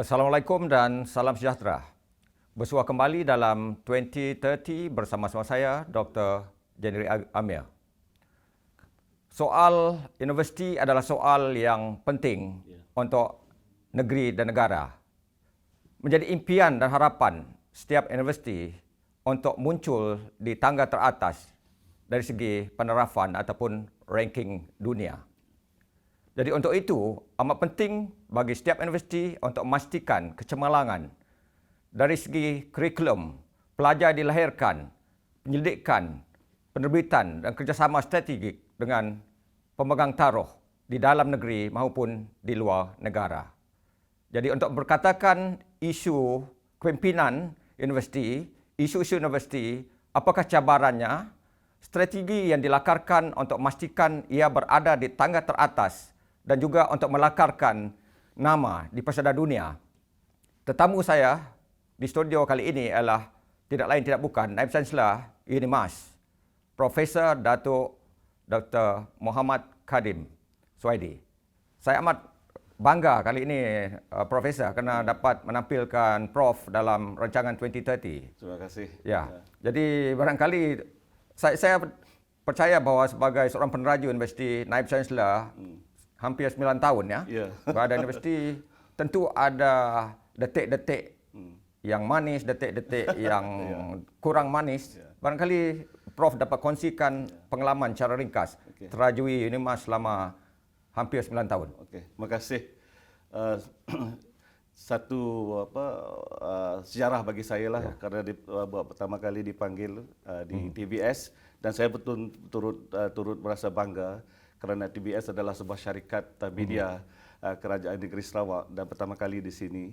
Assalamualaikum dan salam sejahtera. Bersua kembali dalam 2030 bersama-sama saya, Dr. Jenry Amir. Soal universiti adalah soal yang penting untuk negeri dan negara. Menjadi impian dan harapan setiap universiti untuk muncul di tangga teratas dari segi penerapan ataupun ranking dunia. Jadi untuk itu, amat penting bagi setiap universiti untuk memastikan kecemerlangan dari segi kurikulum, pelajar dilahirkan, penyelidikan, penerbitan dan kerjasama strategik dengan pemegang taruh di dalam negeri maupun di luar negara. Jadi untuk berkatakan isu kepimpinan universiti, isu-isu universiti, apakah cabarannya, strategi yang dilakarkan untuk memastikan ia berada di tangga teratas dan juga untuk melakarkan nama di pesada dunia. Tetamu saya di studio kali ini adalah tidak lain tidak bukan Naib Chancellor UNIMAS, Profesor Datuk Dr. Muhammad Khadim Suhaidi. Saya amat bangga kali ini Profesor kerana dapat menampilkan Prof dalam rancangan 2030. Terima kasih. Ya. Jadi barangkali saya percaya bahawa sebagai seorang peneraju universiti, Naib Chancellor hampir 9 tahun ya. Berada di universiti, tentu ada detik-detik yang manis, detik-detik yang kurang manis. Barangkali Prof dapat kongsikan pengalaman secara ringkas terajui UNIMAS selama hampir 9 tahun. Okey, terima kasih. Satu sejarah bagi saya lah kerana pertama kali dipanggil di TBS dan saya betul turut merasa bangga kerana TBS adalah sebuah syarikat media kerajaan negeri Sarawak dan pertama kali di sini.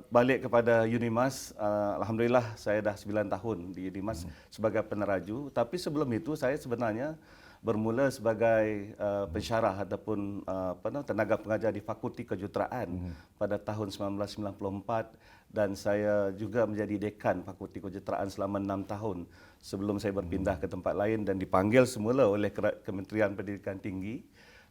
Balik kepada UNIMAS, alhamdulillah saya dah 9 tahun di UNIMAS sebagai peneraju, tapi sebelum itu saya sebenarnya bermula sebagai pensyarah ataupun tenaga pengajar di Fakulti Kejuruteraan pada tahun 1994 dan saya juga menjadi dekan Fakulti Kejuruteraan selama 6 tahun sebelum saya berpindah ke tempat lain dan dipanggil semula oleh Kementerian Pendidikan Tinggi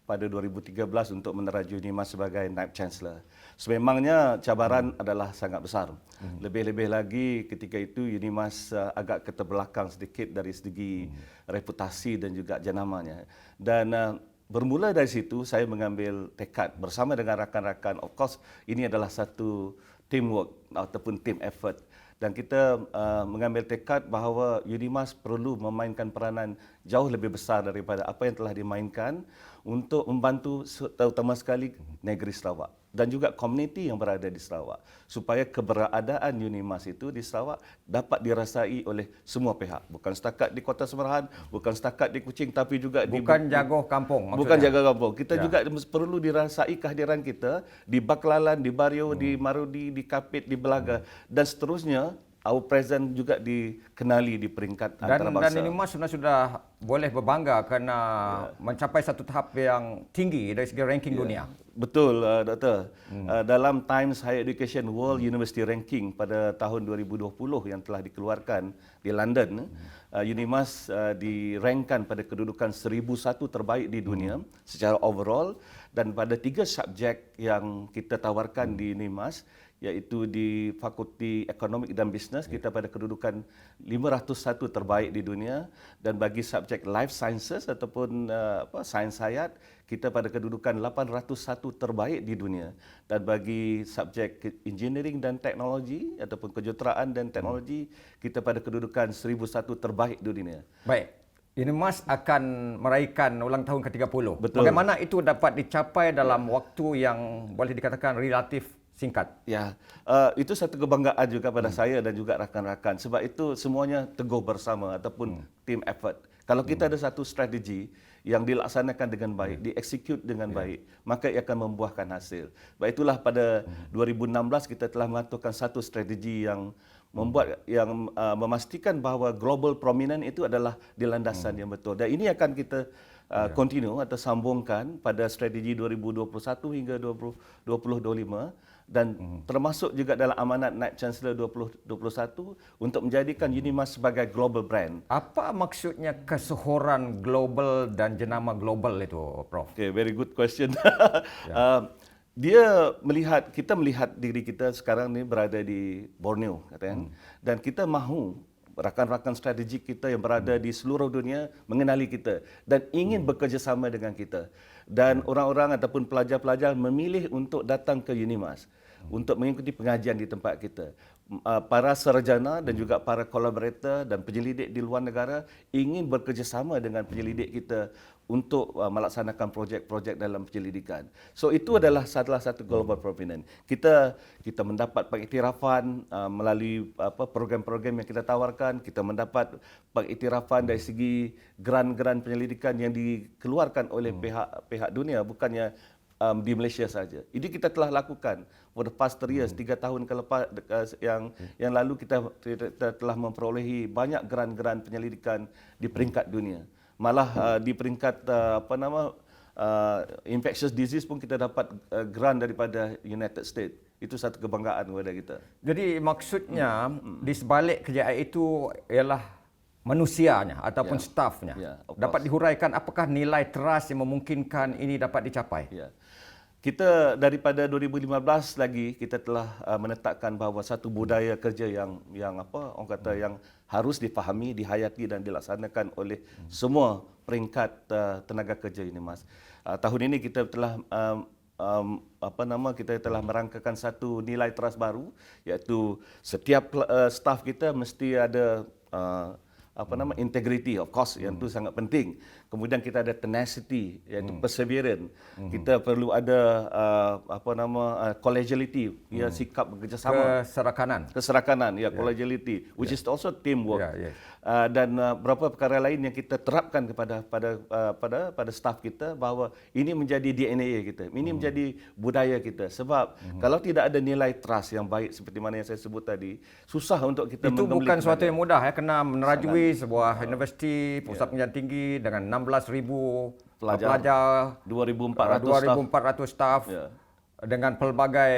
pada 2013 untuk meneraju UNIMAS sebagai Naib Chancellor. Sememangnya cabaran adalah sangat besar. Lebih-lebih lagi ketika itu UNIMAS agak keterbelakang sedikit dari segi reputasi dan juga jenamanya. Dan bermula dari situ saya mengambil tekad bersama dengan rakan-rakan. Of course ini adalah satu teamwork ataupun team effort. Dan kita mengambil tekad bahawa UNIMAS perlu memainkan peranan jauh lebih besar daripada apa yang telah dimainkan untuk membantu terutama sekali negeri Sarawak dan juga komuniti yang berada di Sarawak supaya keberadaan UNIMAS itu di Sarawak dapat dirasai oleh semua pihak, bukan setakat di Kota Semerahan, bukan setakat di Kuching tapi juga bukan jago kampung maksudnya. Bukan jaga kampung. Kita juga perlu dirasai kehadiran kita di Baklalan, di Bario, di Marudi, di Kapit, di Belaga dan seterusnya. Our presence juga dikenali di peringkat antarabangsa. Dan UNIMAS sebenarnya sudah boleh berbangga kerana mencapai satu tahap yang tinggi dari segi ranking dunia. Betul, Doktor. Dalam Times Higher Education World University Ranking pada tahun 2020 yang telah dikeluarkan di London, UNIMAS dirankkan pada kedudukan 1001 terbaik di dunia secara overall dan pada 3 subjek yang kita tawarkan di UNIMAS iaitu di Fakulti Ekonomi dan Bisnes kita pada kedudukan 501 terbaik di dunia dan bagi subjek Life Sciences ataupun sains hayat kita pada kedudukan 801 terbaik di dunia dan bagi subjek Engineering dan Teknologi ataupun Kejuruteraan dan Teknologi kita pada kedudukan 1001 terbaik di dunia. Baik. UNIMAS akan meraihkan ulang tahun ke-30. Betul. Bagaimana itu dapat dicapai dalam waktu yang boleh dikatakan relatif singkat? Ya, itu satu kebanggaan juga pada saya dan juga rakan-rakan. Sebab itu semuanya teguh bersama ataupun team effort. Kalau kita ada satu strategi yang dilaksanakan dengan baik, dieksekut dengan baik, maka ia akan membuahkan hasil. Sebab itulah pada 2016 kita telah mengaturkan satu strategi yang memastikan bahawa global prominent itu adalah di landasan yang betul. Dan ini akan kita continue atau sambungkan pada strategi 2021 hingga 2025 dan termasuk juga dalam amanat Naib Chancellor 2021 untuk menjadikan UNIMAS sebagai global brand. Apa maksudnya kesuhuran global dan jenama global itu, Prof? Okay, very good question. kita melihat diri kita sekarang ni berada di Borneo, katakan, dan kita mahu rakan-rakan strategik kita yang berada di seluruh dunia mengenali kita dan ingin bekerjasama dengan kita. Dan orang-orang ataupun pelajar-pelajar memilih untuk datang ke Unimas untuk mengikuti pengajian di tempat kita. Para sarjana dan juga para kolaborator dan penyelidik di luar negara ingin bekerjasama dengan penyelidik kita untuk melaksanakan projek-projek dalam penyelidikan. So itu adalah salah satu global prominent. Kita mendapat pengiktirafan melalui program-program yang kita tawarkan, kita mendapat pengiktirafan dari segi grant-grant penyelidikan yang dikeluarkan oleh pihak dunia, bukannya di Malaysia saja. Ini kita telah lakukan for the past 3 years, 3 tahun yang lalu kita telah memperolehi banyak grant-grant penyelidikan di peringkat dunia. Malah di peringkat infectious disease pun kita dapat grant daripada United States. Itu satu kebanggaan kepada kita. Jadi maksudnya di sebalik kejayaan itu ialah manusianya ataupun stafnya. Dapat dihuraikan apakah nilai trust yang memungkinkan ini dapat dicapai? Ya. Kita daripada 2015 lagi kita telah menetapkan bahawa satu budaya kerja yang orang kata yang harus difahami, dihayati dan dilaksanakan oleh semua peringkat tenaga kerja ini, Mas. Tahun ini kita telah kita telah merangkakan satu nilai trust baru, iaitu setiap staf kita mesti ada integrity, of course, yang itu sangat penting. Kemudian kita ada tenacity, iaitu perseverance. Kita perlu ada collegiality, ya, sikap bekerjasama. Keserakanan, ya, collegiality, which is also teamwork. Dan beberapa perkara lain yang kita terapkan pada staf kita bahawa ini menjadi DNA kita, ini menjadi budaya kita. Sebab kalau tidak ada nilai trust yang baik seperti mana yang saya sebut tadi, susah untuk kita itu bukan suatu yang mudah, ya, kena menerajui sebuah universiti pusat pendidikan tinggi dengan 16,000 pelajar, 2,400 staf dengan pelbagai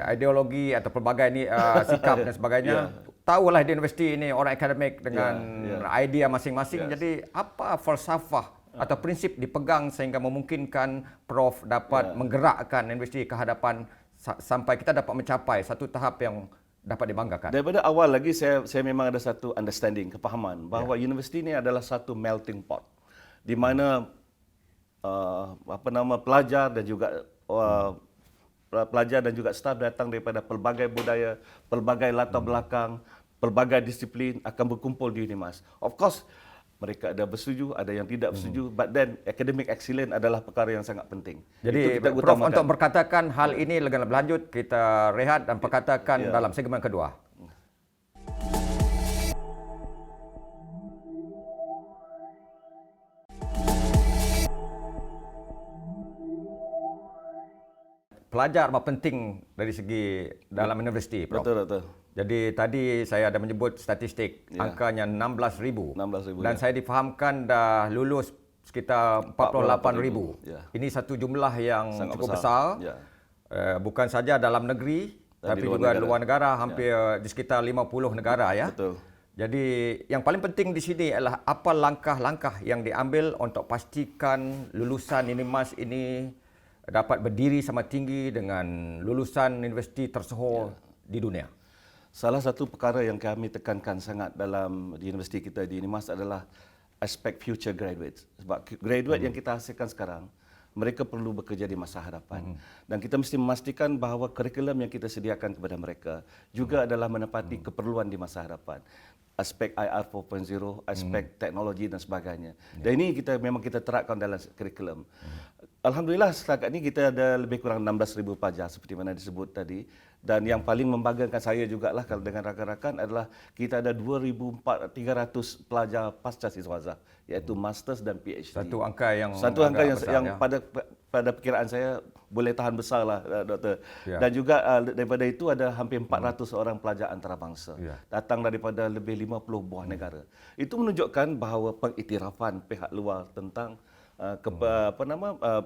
ideologi atau pelbagai sikap dan sebagainya. Tahulah di universiti ini orang akademik dengan idea masing-masing. Jadi apa falsafah atau prinsip dipegang sehingga memungkinkan Prof dapat menggerakkan universiti ke hadapan sampai kita dapat mencapai satu tahap yang dapat dibanggakan? Daripada awal lagi saya memang ada satu understanding, kepahaman bahawa universiti ini adalah satu melting pot di mana pelajar dan juga staf datang daripada pelbagai budaya, pelbagai latar belakang, pelbagai disiplin akan berkumpul di Unimas. Of course, mereka ada bersetuju, ada yang tidak bersetuju, but then academic excellence adalah perkara yang sangat penting. Jadi Prof, untuk berkatakan hal ini lebih lanjut, kita rehat dan perkatakan dalam segmen kedua. Pelajar amat penting dari segi dalam universiti, Prof. Betul. Jadi tadi saya ada menyebut statistik, angkanya 16,000. Dan saya difahamkan dah lulus sekitar 48,000. Ini satu jumlah yang sangat cukup besar. Bukan saja dalam negeri, tapi juga di luar negara, hampir di sekitar 50 negara, ya. Betul. Jadi yang paling penting di sini adalah apa langkah-langkah yang diambil untuk pastikan lulusan Unimas ini dapat berdiri sama tinggi dengan lulusan universiti tersohor di dunia. Salah satu perkara yang kami tekankan sangat di universiti kita di Unimas adalah aspek future graduates. Sebab graduate yang kita hasilkan sekarang, mereka perlu bekerja di masa hadapan. Dan kita mesti memastikan bahawa kurikulum yang kita sediakan kepada mereka juga adalah menepati keperluan di masa hadapan. Aspek IR 4.0, aspek teknologi dan sebagainya. Dan ini memang kita terapkan dalam kurikulum. Alhamdulillah setakat ini kita ada lebih kurang 16,000 pelajar seperti mana disebut tadi. Dan yang paling membanggakan saya jugalah kalau dengan rakan-rakan adalah kita ada 2,300 pelajar pasca siswaza, iaitu masters dan PhD. Satu angka yang besar, yang pada perkiraan saya boleh tahan besarlah, Doktor. Dan juga daripada itu ada hampir 400 orang pelajar antarabangsa datang daripada lebih 50 buah negara. Itu menunjukkan bahawa pengiktirafan pihak luar tentang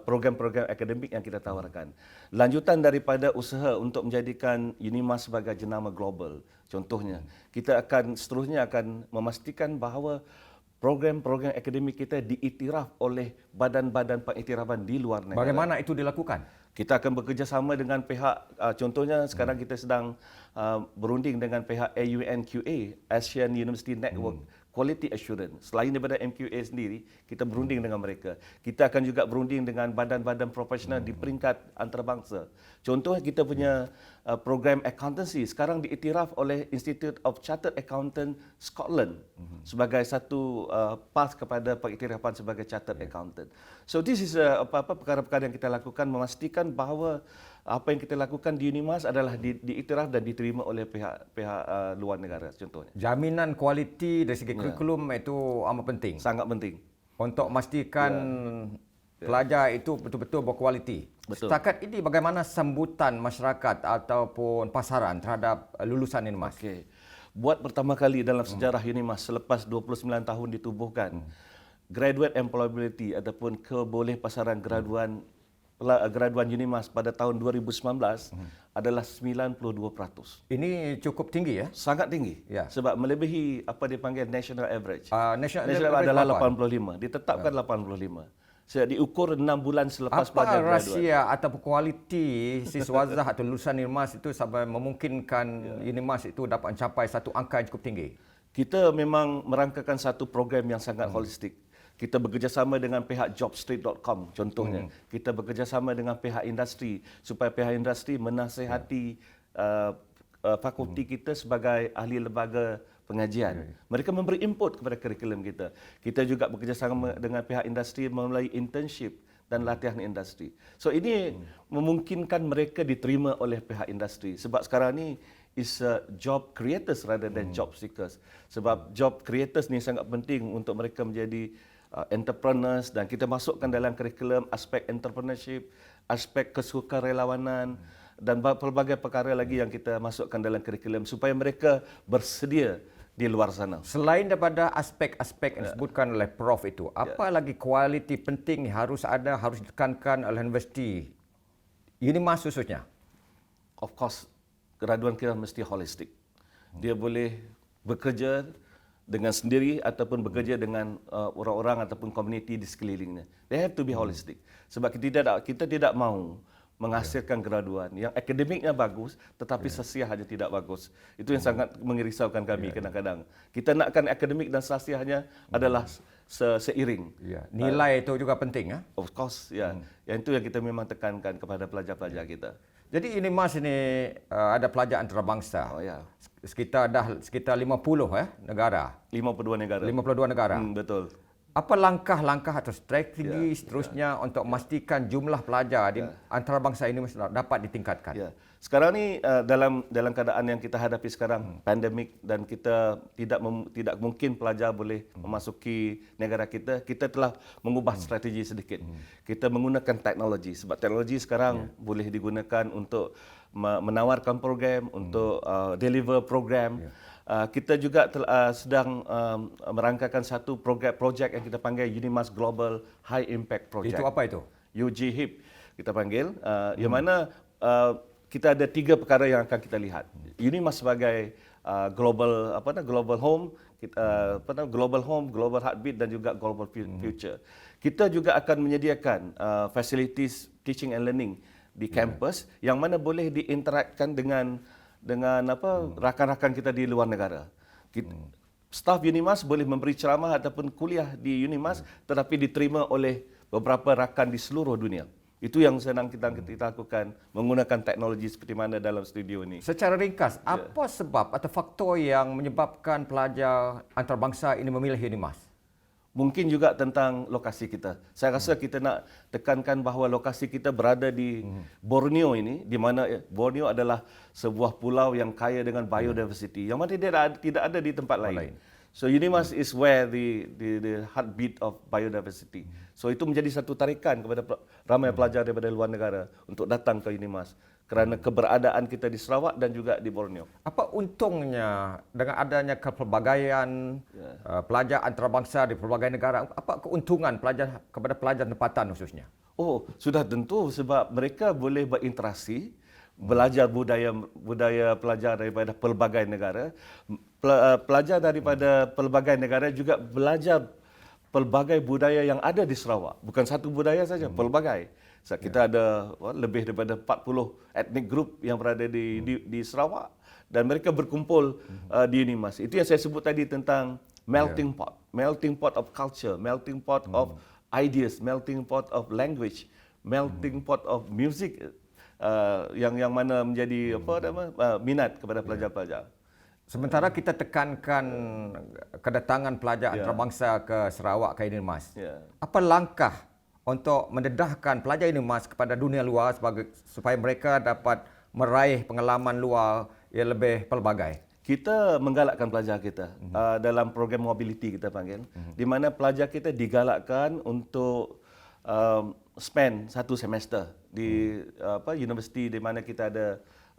program-program akademik yang kita tawarkan. Lanjutan daripada usaha untuk menjadikan Unimas sebagai jenama global. Contohnya, kita akan seterusnya akan memastikan bahawa program-program akademik kita diiktiraf oleh badan-badan pengiktirafan di luar negara. Bagaimana itu dilakukan? Kita akan bekerjasama dengan pihak, contohnya sekarang kita sedang berunding dengan pihak AUNQA, Asian University Network Quality Assurance. Selain daripada MQA sendiri, kita berunding dengan mereka. Kita akan juga berunding dengan badan-badan profesional di peringkat antarabangsa. Contohnya kita punya program accountancy sekarang diiktiraf oleh Institute of Chartered Accountant Scotland sebagai satu path kepada pengiktirafan sebagai chartered accountant. So this is apa-apa perkara-perkara yang kita lakukan memastikan bahawa apa yang kita lakukan di UNIMAS adalah diiktiraf dan diterima oleh pihak luar negara contohnya. Jaminan kualiti dari segi kurikulum itu amat penting. Sangat penting. Untuk memastikan pelajar itu betul-betul berkualiti. Betul. Setakat ini bagaimana sambutan masyarakat ataupun pasaran terhadap lulusan UNIMAS? Okey. Buat pertama kali dalam sejarah UNIMAS selepas 29 tahun ditubuhkan, graduate employability ataupun kebolehpasaran graduan UNIMAS pada tahun 2019 adalah 92%. Ini cukup tinggi ya? Sangat tinggi. Ya. Sebab melebihi apa dipanggil national average. National National adalah berapa? 85. Ditetapkan 85. So, diukur 6 bulan selepas Apa pelajar graduate. rahsia ataupun kualiti siswazah atau lulusan UNIMAS itu sampai memungkinkan UNIMAS itu dapat mencapai satu angka yang cukup tinggi? Kita memang merangkakan satu program yang sangat holistik. Kita bekerjasama dengan pihak jobstreet.com contohnya. Kita bekerjasama dengan pihak industri supaya pihak industri menasihati fakulti kita sebagai ahli lembaga pengajian. Mereka memberi input kepada kurikulum kita. Kita juga bekerjasama dengan pihak industri melalui internship dan latihan industri. So ini memungkinkan mereka diterima oleh pihak industri. Sebab sekarang ni is job creators rather than job seekers. Sebab job creators ni sangat penting untuk mereka menjadi entrepreneurs dan kita masukkan dalam kurikulum aspek entrepreneurship, aspek kesukarelawanan dan pelbagai perkara lagi yang kita masukkan dalam kurikulum supaya mereka bersedia di luar sana. Selain daripada aspek-aspek yang disebutkan oleh Prof itu, apa lagi kualiti penting harus ada, harus ditekankan oleh universiti UNIMAS khususnya? Of course, graduan kita mesti holistik. Dia boleh bekerja dengan sendiri ataupun bekerja dengan orang-orang ataupun komuniti di sekelilingnya. They have to be holistic. Sebab kita tidak mahu menghasilkan graduan yang akademiknya bagus tetapi sasiahnya tidak bagus. Itu yang sangat mengerisaukan kami kadang-kadang. Kita nakkan akademik dan sasiahnya adalah seiring. Nilai itu juga penting ya. Of course, ya. Yang itu yang kita memang tekankan kepada pelajar-pelajar kita. Jadi UNIMAS ini ada pelajar antarabangsa. Oh ya. Sekitar 50 negara. 52 negara. 52 negara. Betul. Apa langkah-langkah atau strategi seterusnya untuk memastikan jumlah pelajar di antarabangsa ini dapat ditingkatkan? Ya. Sekarang ni dalam keadaan yang kita hadapi sekarang, pandemik dan kita tidak mungkin pelajar boleh memasuki negara kita, kita telah mengubah strategi sedikit. Kita menggunakan teknologi sebab teknologi sekarang boleh digunakan untuk menawarkan program, untuk deliver program. Kita juga sedang merangkakan satu projek yang kita panggil UNIMAS Global High Impact Project. Itu apa itu? UGHIP kita panggil, yang mana kita ada 3 perkara yang akan kita lihat. UNIMAS sebagai global home, global home, global heartbeat dan juga global future. Kita juga akan menyediakan facilities teaching and learning di kampus yang mana boleh diinteraktkan dengan rakan-rakan kita di luar negara. Staf UNIMAS boleh memberi ceramah ataupun kuliah di UNIMAS tetapi diterima oleh beberapa rakan di seluruh dunia. Itu yang sedang kita lakukan menggunakan teknologi seperti mana dalam studio ini. Secara ringkas, apa sebab atau faktor yang menyebabkan pelajar antarabangsa ini memilih UNIMAS? Mungkin juga tentang lokasi kita. Saya rasa kita nak tekankan bahawa lokasi kita berada di Borneo ini, di mana Borneo adalah sebuah pulau yang kaya dengan biodiversity, yang mana tidak ada di tempat lain. So UNIMAS is where the heartbeat of biodiversity. So itu menjadi satu tarikan kepada ramai pelajar daripada luar negara untuk datang ke UNIMAS kerana keberadaan kita di Sarawak dan juga di Borneo. Apa untungnya dengan adanya kepelbagaian pelajar antarabangsa di pelbagai negara? Apa keuntungan kepada pelajar tempatan khususnya? Oh, sudah tentu sebab mereka boleh berinteraksi, belajar budaya pelajar daripada pelbagai negara. Pelajar daripada pelbagai negara juga belajar pelbagai budaya yang ada di Sarawak. Bukan satu budaya saja, pelbagai. So, kita ada lebih daripada 40 etnik group yang berada di Sarawak dan mereka berkumpul di UNIMAS. Itu yang saya sebut tadi tentang melting pot. Melting pot of culture, melting pot of ideas, melting pot of language, melting pot of music, yang mana menjadi minat kepada pelajar-pelajar. Sementara kita tekankan kedatangan pelajar antarabangsa ke Sarawak ke UNIMAS. Apa langkah untuk mendedahkan pelajar UNIMAS kepada dunia luar supaya mereka dapat meraih pengalaman luar yang lebih pelbagai? Kita menggalakkan pelajar kita dalam program mobility kita panggil, di mana pelajar kita digalakkan untuk spend satu semester di universiti di mana kita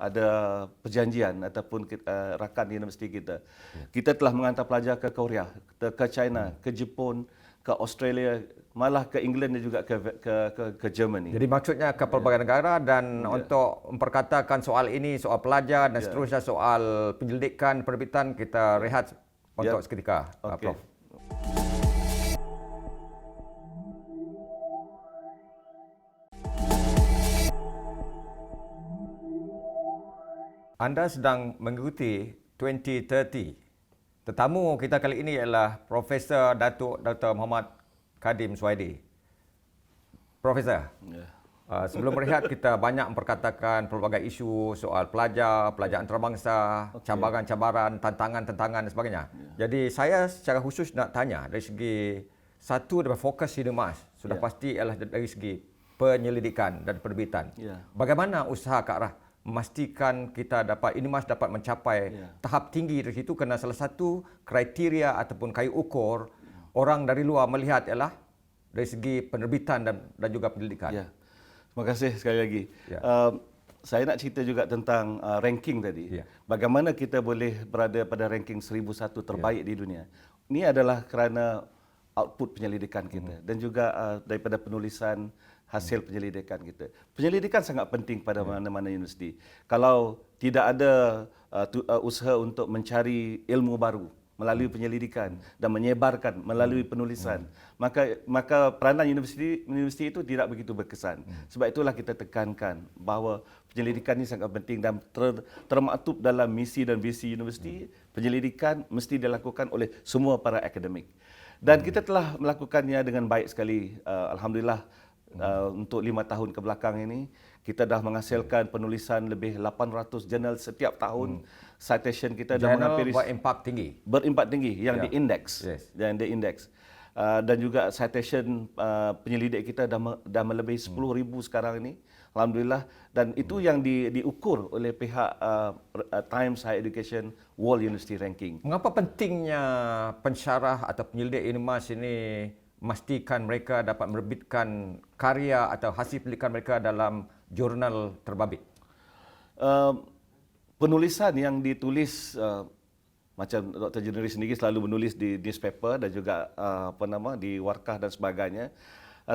ada perjanjian ataupun rakan universiti kita. Kita telah mengantar pelajar ke Korea, ke China, ke Jepun, ke Australia, malah ke England dan juga ke Germany. Jadi maksudnya ke pelbagai negara dan untuk memperkatakan soal ini, soal pelajar dan seterusnya soal penyelidikan penerbitan, kita rehat untuk seketika, Prof. Anda sedang mengikuti 2030. Tetamu kita kali ini ialah Profesor Datuk Dr. Muhammad Kadim Suhaidi. Profesor, sebelum berehat kita banyak memperkatakan pelbagai isu soal pelajar antarabangsa, cabaran-cabaran, tantangan-tantangan dan sebagainya. Jadi saya secara khusus nak tanya dari segi satu daripada fokus UNIMAS sudah pasti ialah dari segi penyelidikan dan penerbitan. Bagaimana usaha ke arah memastikan UNIMAS dapat mencapai tahap tinggi dari situ, kerana salah satu kriteria ataupun kayu ukur orang dari luar melihat ialah dari segi penerbitan dan juga penyelidikan. Terima kasih sekali lagi. Saya nak cerita juga tentang ranking tadi. Bagaimana kita boleh berada pada ranking 1001 terbaik di dunia. Ini adalah kerana output penyelidikan kita dan juga daripada penulisan hasil penyelidikan kita. Penyelidikan sangat penting pada mana-mana universiti. Kalau tidak ada usaha untuk mencari ilmu baru melalui penyelidikan dan menyebarkan melalui penulisan, maka peranan universiti itu tidak begitu berkesan. Sebab itulah kita tekankan bahawa penyelidikan ini sangat penting dan termaktub dalam misi dan visi universiti. Penyelidikan mesti dilakukan oleh semua para akademik. Dan kita telah melakukannya dengan baik sekali. Alhamdulillah, untuk 5 tahun ke belakang ini, kita dah menghasilkan penulisan lebih 800 jurnal setiap tahun. Citation kita dah menghampiri berimpak tinggi yang diindeks. Yang diindeks. Dan juga citation penyelidik kita dah melebihi 10,000 sekarang ini. Alhamdulillah. Dan itu yang diukur oleh pihak Times Higher Education World University Ranking. Mengapa pentingnya pensyarah atau penyelidik UNIMAS ini memastikan mereka dapat menerbitkan karya atau hasil penelitian mereka dalam jurnal terbabit? Penulisan yang ditulis, macam Dr. Juneri sendiri selalu menulis di newspaper dan juga di warkah dan sebagainya.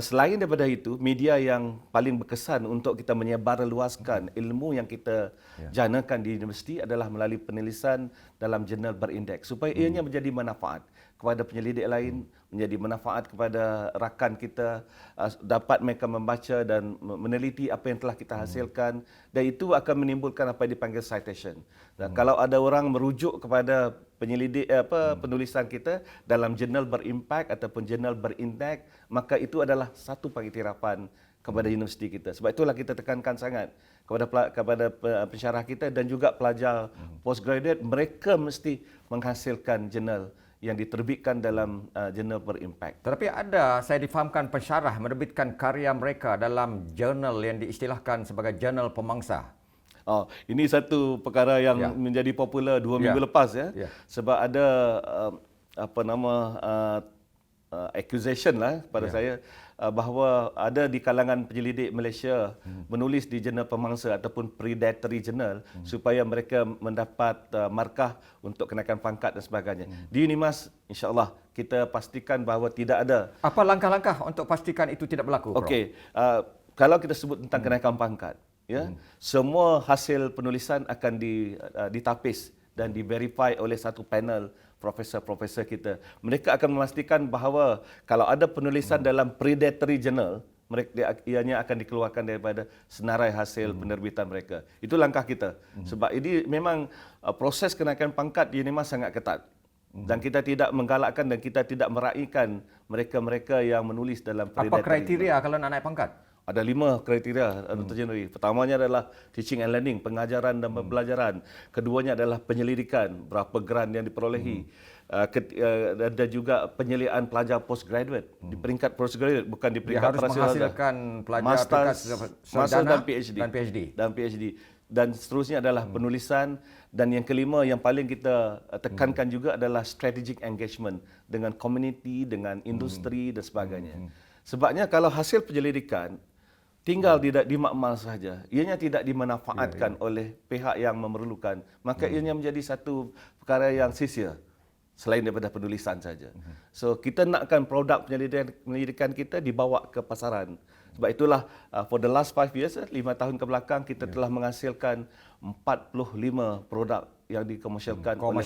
Selain daripada itu, media yang paling berkesan untuk kita menyebarluaskan ilmu yang kita janakan di universiti adalah melalui penulisan dalam jurnal berindeks, supaya ianya menjadi manfaat kepada penyelidik lain, menjadi manfaat kepada rakan kita, dapat mereka membaca dan meneliti apa yang telah kita hasilkan, dan itu akan menimbulkan apa yang dipanggil citation. Dan kalau ada orang merujuk kepada penulisan kita dalam jurnal berimpak ataupun jurnal berindeks, maka itu adalah satu pengiktirafan kepada universiti kita. Sebab itulah kita tekankan sangat kepada pensyarah kita dan juga pelajar postgraduate, mereka mesti menghasilkan jurnal yang diterbitkan dalam jurnal berimpak. Tetapi saya difahamkan pensyarah menerbitkan karya mereka dalam jurnal yang diistilahkan sebagai jurnal pemangsa. Ini satu perkara yang menjadi popular 2 minggu lepas sebab ada accusation lah pada saya bahawa ada di kalangan penyelidik Malaysia menulis di jurnal pemangsa ataupun predatory journal supaya mereka mendapat markah untuk kenaikan pangkat dan sebagainya. Di UNIMAS, insya-Allah kita pastikan bahawa tidak ada. Apa langkah-langkah untuk pastikan itu tidak berlaku? Okey, kalau kita sebut tentang kenaikan pangkat, ya. Semua hasil penulisan akan ditapis dan diverify oleh satu panel profesor-profesor kita. Mereka akan memastikan bahawa kalau ada penulisan dalam predatory journal, ianya akan dikeluarkan daripada senarai hasil penerbitan mereka. Itu langkah kita. Sebab ini memang proses kenaikan pangkat di UNIMAS sangat ketat. Dan kita tidak menggalakkan dan kita tidak meraihkan mereka-mereka yang menulis dalam predatory. Apa kriteria kalau nak naik pangkat? Ada 5 kriteria, Dr. January. Pertamanya adalah teaching and learning, pengajaran dan pembelajaran. Keduanya adalah penyelidikan, berapa grant yang diperolehi. Ada juga penyeliaan pelajar postgraduate, di peringkat postgraduate, bukan di peringkat Dia harus menghasilkan pelajar Masters, sarjana dan PhD. dan PhD. Dan seterusnya adalah penulisan. Dan yang kelima, yang paling kita tekankan juga adalah strategic engagement dengan community, dengan industri dan sebagainya. Sebabnya kalau hasil penyelidikan tinggal tidak dimakmal sahaja, ianya tidak dimanfaatkan oleh pihak yang memerlukan, maka ianya menjadi satu perkara yang sia-sia selain daripada penulisan saja. So kita nakkan produk penyelidikan kita dibawa ke pasaran. Sebab itulah for the last 5 years, 5 tahun ke belakang, kita telah menghasilkan 45 produk yang dikomersialkan oleh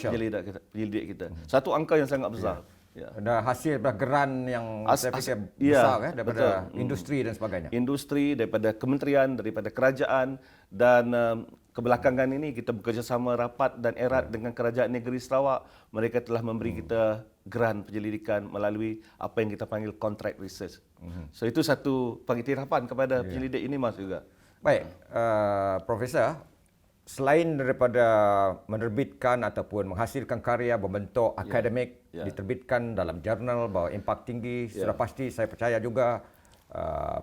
penyelidik kita. Satu angka yang sangat besar. Ya. Ada hasil geran yang saya fikir besar daripada industri dan sebagainya. Industri, daripada kementerian, daripada kerajaan, dan kebelakangan ini kita bekerjasama rapat dan erat dengan Kerajaan Negeri Sarawak. Mereka telah memberi kita geran penyelidikan melalui apa yang kita panggil contract research. So itu satu pengiktirafan kepada penyelidik ini Mas juga. Baik, Profesor, selain daripada menerbitkan ataupun menghasilkan karya berbentuk akademik, diterbitkan dalam jurnal bahawa impak tinggi, sudah pasti saya percaya juga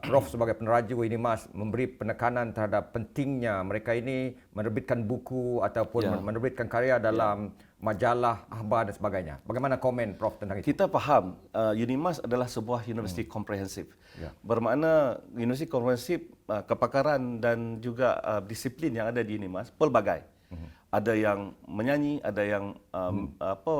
Prof sebagai peneraju UNIMAS memberi penekanan terhadap pentingnya mereka ini menerbitkan buku ataupun menerbitkan karya dalam majalah, akhbar dan sebagainya. Bagaimana komen Prof tentang itu? Kita faham UNIMAS adalah sebuah universiti komprehensif. Bermakna universiti komprehensif, kepakaran dan juga disiplin yang ada di UNIMAS pelbagai. Ada yang menyanyi, ada yang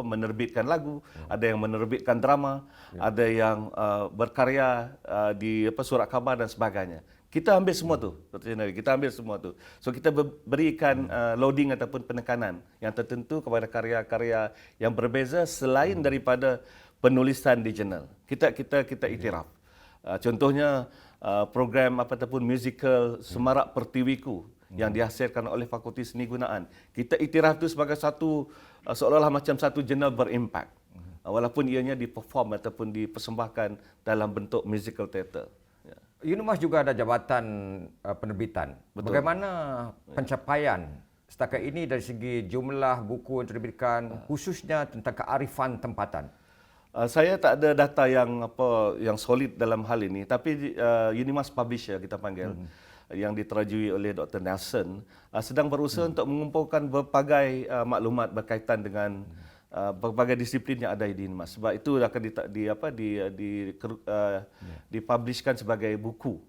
menerbitkan lagu, ada yang menerbitkan drama, ada yang berkarya di surat khabar dan sebagainya. Kita ambil semua tu, Dr. January, kita ambil semua tu. So kita berikan loading ataupun penekanan yang tertentu kepada karya-karya yang berbeza selain daripada penulisan di jurnal. Kita iktiraf. Contohnya program ataupun musical Semarak Pertiwiku yang dihasilkan oleh Fakulti Seni Gunaan. Kita iktiraf itu sebagai satu seolah-olah macam satu jurnal berimpak. Walaupun ianya diperform ataupun dipersembahkan dalam bentuk musical theatre. UNIMAS juga ada jabatan penerbitan. Betul. Bagaimana pencapaian setakat ini dari segi jumlah buku yang diterbitkan, khususnya tentang kearifan tempatan? Saya tak ada data yang solid dalam hal ini, tapi UNIMAS Publisher kita panggil, yang diterajui oleh Dr. Nelson, sedang berusaha untuk mengumpulkan berbagai maklumat berkaitan dengan berbagai disiplin yang ada di UNIMAS. Sebab itu akan dipublishkan sebagai buku,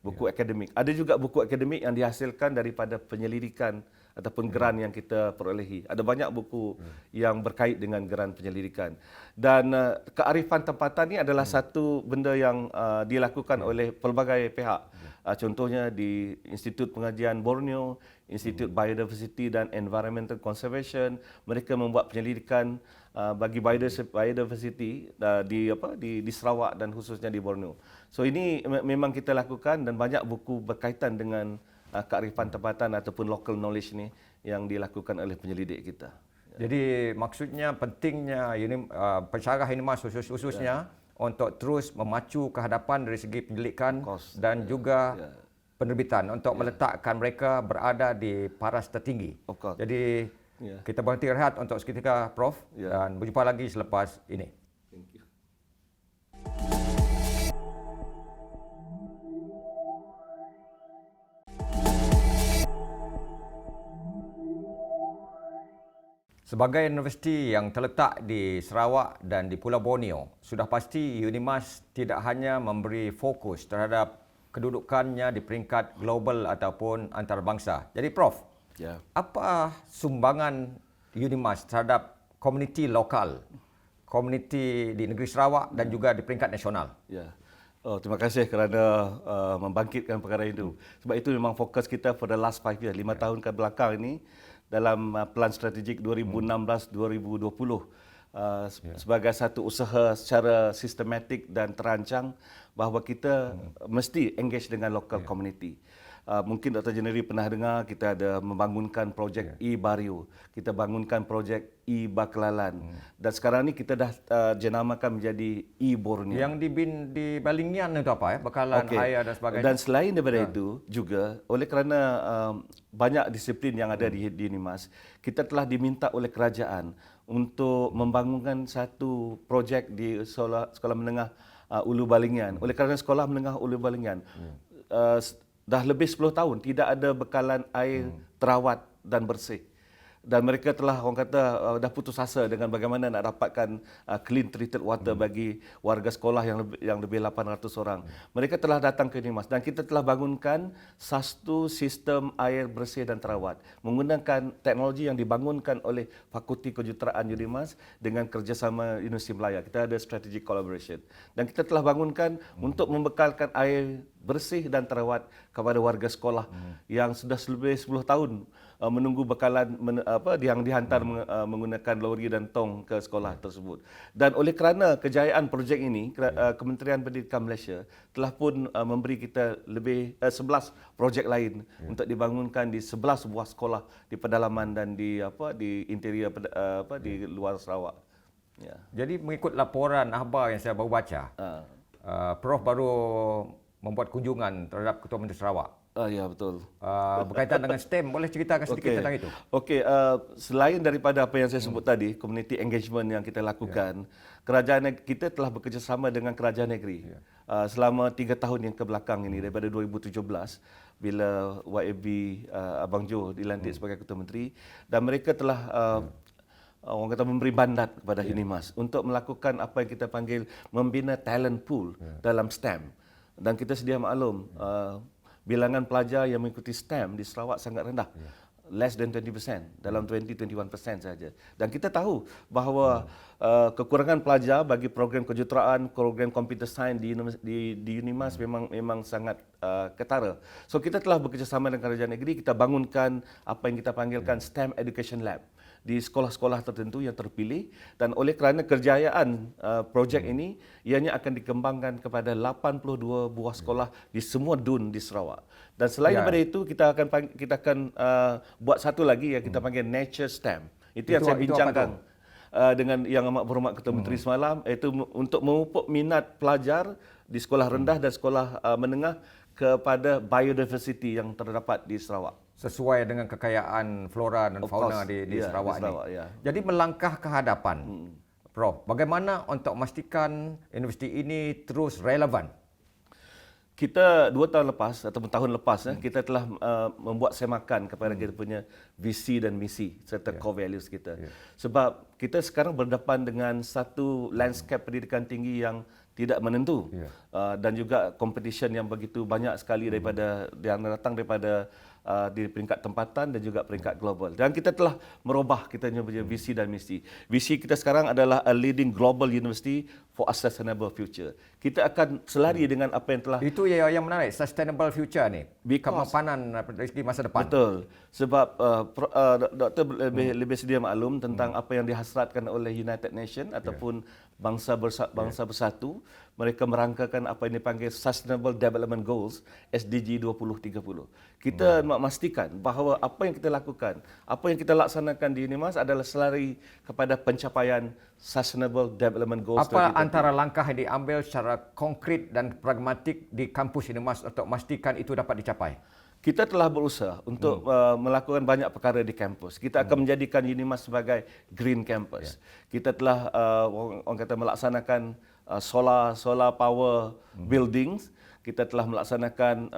buku akademik. Ada juga buku akademik yang dihasilkan daripada penyelidikan ataupun geran yang kita perolehi. Ada banyak buku yang berkait dengan geran penyelidikan. Dan kearifan tempatan ini adalah satu benda yang dilakukan oleh pelbagai pihak. Contohnya di Institut Pengajian Borneo, Institut Biodiversity dan Environmental Conservation, mereka membuat penyelidikan bagi biodiversity di Sarawak dan khususnya di Borneo. So ini memang kita lakukan dan banyak buku berkaitan dengan kearifan tempatan ataupun local knowledge ni yang dilakukan oleh penyelidik kita. Jadi maksudnya pentingnya pensyarah UNIMAS khususnya untuk terus memacu kehadapan dari segi penyelidikan dan juga penerbitan untuk meletakkan mereka berada di paras tertinggi. Jadi kita berhenti rehat untuk seketika Prof dan berjumpa lagi selepas ini. Thank you. Sebagai universiti yang terletak di Sarawak dan di Pulau Borneo, sudah pasti UNIMAS tidak hanya memberi fokus terhadap kedudukannya di peringkat global ataupun antarabangsa. Jadi Prof, apa sumbangan UNIMAS terhadap komuniti lokal, komuniti di negeri Sarawak dan juga di peringkat nasional? Oh, terima kasih kerana membangkitkan perkara itu. Sebab itu memang fokus kita for the last 5 years, 5 tahun ke belakang ini dalam plan strategik 2016-2020 sebagai satu usaha secara sistematik dan terancang bahawa kita mesti engage dengan local community. Mungkin Dr. Jennery pernah dengar kita ada membangunkan projek E-Bario, kita bangunkan projek E-Baklalan dan sekarang ni kita dah jenamakan menjadi E-Borneo. Yang di Balingnian itu apa ya? Bekalan air dan sebagainya. Dan selain daripada itu juga oleh kerana banyak disiplin yang ada di UNIMAS, kita telah diminta oleh kerajaan untuk membangunkan satu projek di sekolah menengah Ulu Balingnian. Oleh kerana sekolah menengah Ulu Balingnian dah lebih 10 tahun tidak ada bekalan air terawat dan bersih. Dan mereka telah, orang kata, dah putus asa dengan bagaimana nak dapatkan clean treated water bagi warga sekolah yang lebih 800 orang. Mereka telah datang ke UNIMAS dan kita telah bangunkan satu sistem air bersih dan terawat menggunakan teknologi yang dibangunkan oleh Fakulti Kejuruteraan UNIMAS dengan kerjasama Universiti Melaya. Kita ada strategic collaboration. Dan kita telah bangunkan untuk membekalkan air bersih dan terawat kepada warga sekolah yang sudah lebih 10 tahun menunggu bekalan yang dihantar menggunakan lori dan tong ke sekolah tersebut. Dan oleh kerana kejayaan projek ini, Kementerian Pendidikan Malaysia telah pun memberi kita lebih 11 projek lain untuk dibangunkan di 11 buah sekolah di pedalaman dan di interior di luar Sarawak. Ya. Jadi mengikut laporan akhbar yang saya baru baca, Prof baru membuat kunjungan terhadap Ketua Menteri Sarawak. Ya, betul. Berkaitan dengan STEM, boleh ceritakan sedikit tentang itu? Okey, selain daripada apa yang saya sebut tadi, community engagement yang kita lakukan, kerajaan kita telah bekerjasama dengan kerajaan negeri selama 3 tahun yang kebelakang ini, daripada 2017 bila YAB Abang Jo dilantik sebagai Ketua Menteri, dan mereka telah orang kata memberi mandat kepada UNIMAS untuk melakukan apa yang kita panggil membina talent pool dalam STEM. Dan kita sedia maklum, bilangan pelajar yang mengikuti STEM di Sarawak sangat rendah. Less than 20%, dalam 20-21% saja. Dan kita tahu bahawa kekurangan pelajar bagi program kejuruteraan, program computer science di UNIMAS memang sangat ketara. So kita telah bekerjasama dengan kerajaan negeri, kita bangunkan apa yang kita panggilkan STEM Education Lab di sekolah-sekolah tertentu yang terpilih, dan oleh kerana kerjayaan projek ini, ianya akan dikembangkan kepada 82 buah sekolah di semua DUN di Sarawak. Dan selain daripada itu, kita akan buat satu lagi yang kita panggil Nature STEM. Itu yang saya bincangkan dengan Yang Amat Berhormat Ketua Menteri semalam, iaitu untuk memupuk minat pelajar di sekolah rendah dan sekolah menengah kepada biodiversity yang terdapat di Sarawak. Sesuai dengan kekayaan flora dan fauna di Sarawak ini. Jadi melangkah ke hadapan, Prof, bagaimana untuk memastikan universiti ini terus relevan? Kita 2 tahun lepas ataupun tahun lepas kita telah membuat semakan kepada kita punya visi dan misi serta core values kita. Sebab kita sekarang berdepan dengan satu landscape pendidikan tinggi yang tidak menentu dan juga competition yang begitu banyak sekali daripada yang datang daripada di peringkat tempatan dan juga peringkat global. Dan kita telah merubah kita punya visi dan misi. Visi kita sekarang adalah a leading global university for a sustainable future. Kita akan selari dengan apa yang telah... Itu yang menarik, sustainable future ni. Kemapanan dari segi masa depan. Betul. Sebab Doktor lebih sedia maklum tentang apa yang dihasratkan oleh United Nations ataupun bangsa bersatu. Mereka merangkakan apa yang dipanggil Sustainable Development Goals, SDG 2030. Kita memastikan bahawa apa yang kita lakukan, apa yang kita laksanakan di UNIMAS adalah selari kepada pencapaian Sustainable Development Goals. Apa antara langkah yang diambil secara konkret dan pragmatik di kampus UNIMAS untuk memastikan itu dapat dicapai? Kita telah berusaha untuk melakukan banyak perkara di kampus. Kita akan menjadikan UNIMAS sebagai green campus. Kita telah orang kata melaksanakan solar power buildings. Kita telah melaksanakan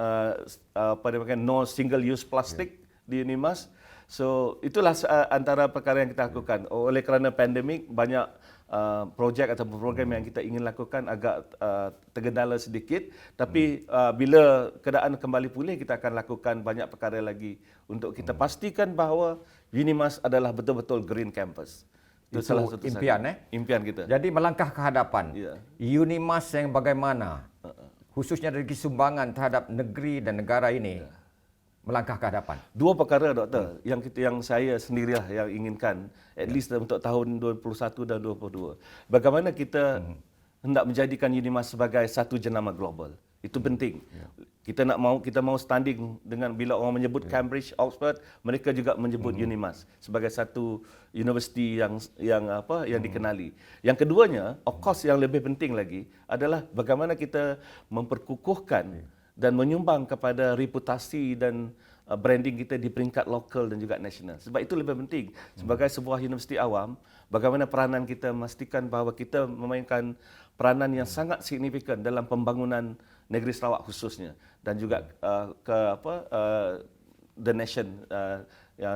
no single use plastic di UNIMAS. So itulah antara perkara yang kita lakukan. Oleh kerana pandemik, banyak projek atau program yang kita ingin lakukan agak tergendala sedikit, tapi bila keadaan kembali pulih, kita akan lakukan banyak perkara lagi untuk kita pastikan bahawa UNIMAS adalah betul-betul green campus. Itu salah satu impian impian kita. Jadi melangkah ke hadapan. UNIMAS yang bagaimana khususnya dari segi sumbangan terhadap negeri dan negara ini melangkah ke hadapan? Dua perkara, Doktor, yang saya sendirilah yang inginkan, at least untuk tahun 21 dan 22. Bagaimana kita hendak menjadikan UNIMAS sebagai satu jenama global. Itu penting. Kita mau standing dengan bila orang menyebut Cambridge, Oxford, mereka juga menyebut UNIMAS sebagai satu universiti yang dikenali. Yang keduanya, of course yang lebih penting lagi adalah bagaimana kita memperkukuhkan dan menyumbang kepada reputasi dan branding kita di peringkat lokal dan juga nasional. Sebab itu lebih penting. Sebagai sebuah universiti awam, bagaimana peranan kita memastikan bahawa kita memainkan peranan yang sangat signifikan dalam pembangunan negeri Sarawak khususnya dan juga the nation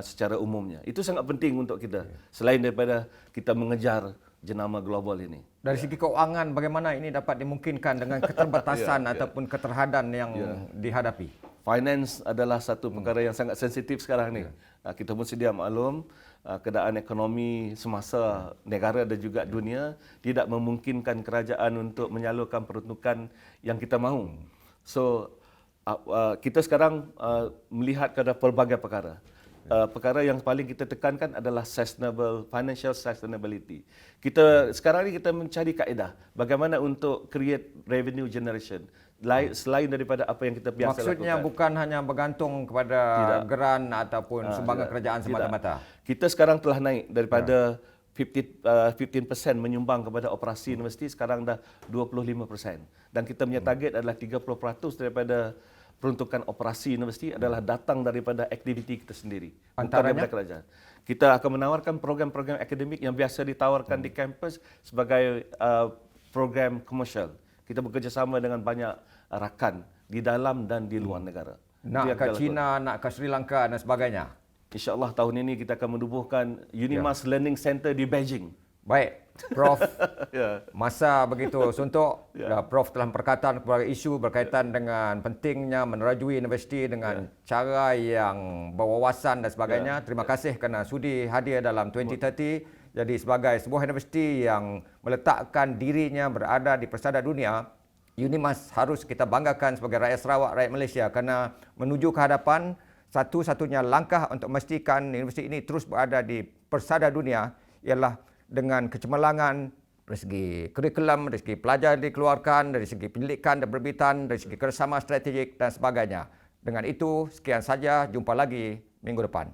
secara umumnya. Itu sangat penting untuk kita. Selain daripada kita mengejar jenama global ini. Dari segi keuangan, bagaimana ini dapat dimungkinkan dengan keterbatasan ataupun keterhadan yang dihadapi? Finance adalah satu perkara yang sangat sensitif sekarang ni. Kita pun sedia maklum, keadaan ekonomi semasa negara dan juga dunia tidak memungkinkan kerajaan untuk menyalurkan peruntukan yang kita mahu. So, kita sekarang melihat kepada pelbagai perkara. Perkara yang paling kita tekankan adalah financial sustainability. Sekarang ni kita mencari kaedah bagaimana untuk create revenue generation selain daripada apa yang kita biasa Maksudnya lakukan. bukan hanya bergantung kepada geran ataupun sumbangan kerajaan semata-mata. Kita sekarang telah naik daripada 15% menyumbang kepada operasi universiti, sekarang dah 25%. Dan kita punya target adalah 30% daripada peruntukan operasi universiti adalah datang daripada aktiviti kita sendiri, bukan daripada kerajaan. Kita akan menawarkan program-program akademik yang biasa ditawarkan di kampus sebagai program komersial. Kita bekerjasama dengan banyak rakan di dalam dan di luar negara. Nak ke China, nak ke Sri Lanka dan sebagainya. InsyaAllah tahun ini kita akan menubuhkan UNIMAS Learning Center di Beijing. Baik, Prof. Masa begitu suntuk, Prof telah berkaitan kepada isu berkaitan dengan pentingnya menerajui universiti dengan cara yang berwawasan dan sebagainya. Terima kasih kerana sudi hadir dalam 2030. Jadi sebagai sebuah universiti yang meletakkan dirinya berada di persada dunia, UNIMAS harus kita banggakan sebagai rakyat Sarawak, rakyat Malaysia, kerana menuju ke hadapan, satu-satunya langkah untuk memastikan universiti ini terus berada di persada dunia ialah dengan kecemerlangan dari segi kurikulum, dari segi pelajar dikeluarkan, dari segi penyelidikan dan perbitan, dari segi kerjasama strategik dan sebagainya. Dengan itu, sekian saja. Jumpa lagi minggu depan.